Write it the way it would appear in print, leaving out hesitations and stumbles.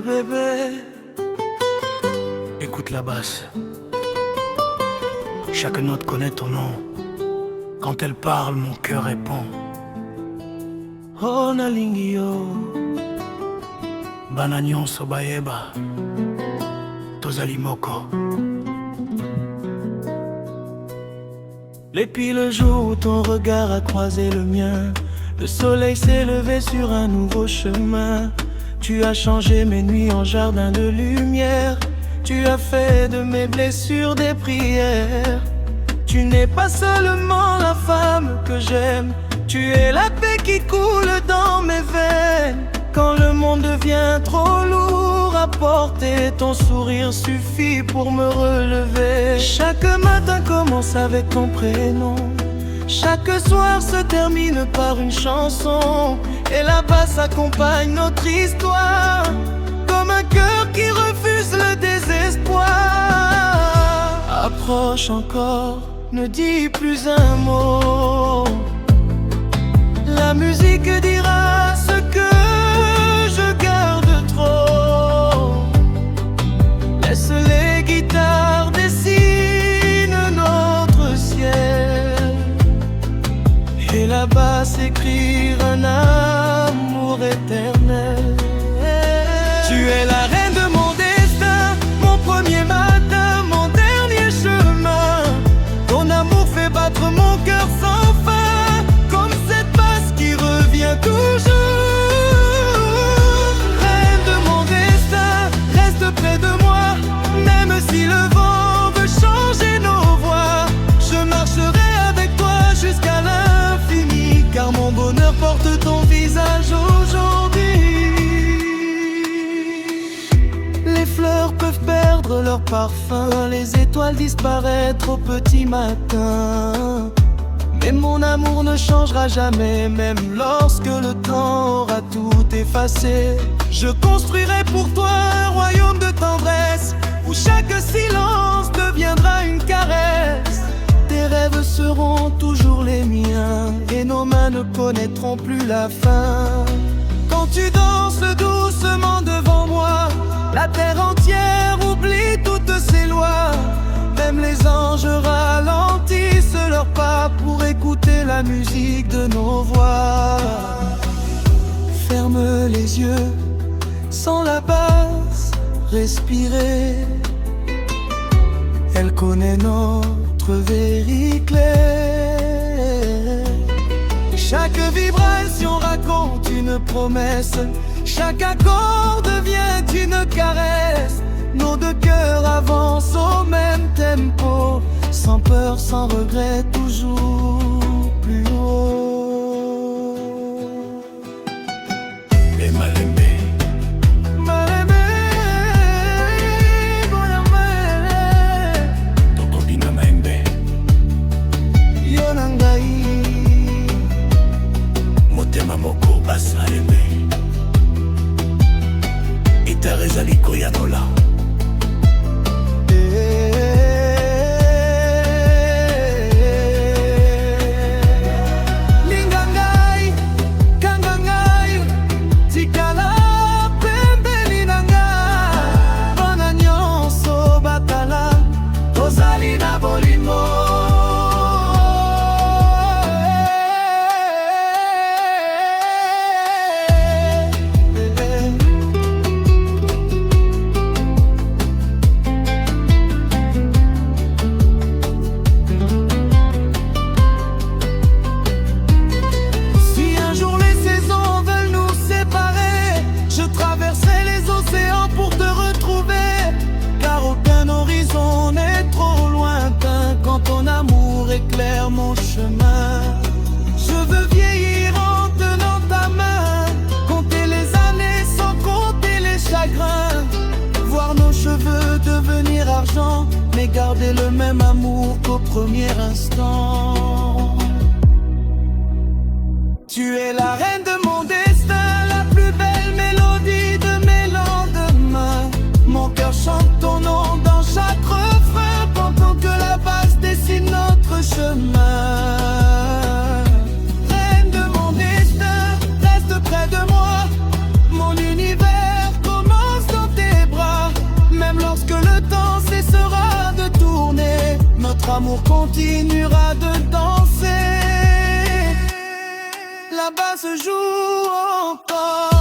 bébé. Écoute la basse. Chaque note connaît ton nom. Quand elle parle, mon cœur répond. Oh nalingi yo bana nyonso bayeba tozali moko. Et puis le jour où ton regard a croisé le mien, le soleil s'est levé sur un nouveau chemin. Tu as changé mes nuits en jardin de lumière. Tu as fait de mes blessures des prières. Tu n'es pas seulement la femme que j'aime, tu es la paix qui coule dans mes veines. Quand le monde devient trop lourd à porter, ton sourire suffit pour me relever. Chaque matin commence avec ton prénom. Chaque soir se termine par une chanson. Et la basse accompagne notre histoire, comme un cœur qui refuse le désespoir. Approche encore, ne dis plus un mot. La musique dira ce que je garde trop. Laisse les guitares dessinent notre ciel, et la basse écrire un amour éternel. Tu es la reine de mon destin, mon premier matin, mon dernier chemin. Ton amour fait battre mon cœur sans fin, comme cette basse qui revient toujours. Reine de mon destin, reste près de moi, même si le vent veut changer nos voies. Je marcherai avec toi jusqu'à l'infini, car mon bonheur porte ton visage aujourd'hui. Les fleurs peuvent perdre leur parfum, les étoiles disparaître au petit matin. Mais mon amour ne changera jamais, même lorsque le temps aura tout effacé. Je construirai pour toi un royaume de tendresse, où chaque silence deviendra une caresse. Tes rêves seront toujours les miens, et nos mains ne connaîtront plus la fin. Quand tu danses doucement devant moi, la terre entière oublie toutes ses lois. Même les anges ralentissent leurs pas pour écouter la musique de nos voix. Ferme les yeux, sans la basse, respirer. Elle connaît notre vérité. Chaque vibration raconte une promesse, chaque accord devient une caresse. Nos deux cœurs avancent au même tempo, sans peur, sans regret, toujours plus haut. Et Malembe, Tokobina Maembe, Yonangai, Motema Moko Basalembe, Iterezali Koyanola. Éclaire mon chemin. Je veux vieillir en tenant ta main, compter les années sans compter les chagrins. Voir nos cheveux devenir argent, mais garder le même amour qu'au premier instant. Tu es la reine de mon destin, la plus belle mélodie de mes lendemains. Mon cœur chante ton nom dans chaque refrain, pendant que la basse dessine notre chemin. Reine de mon destin, reste près de moi, mon univers commence dans amour continuera de danser. Là-bas se joue encore.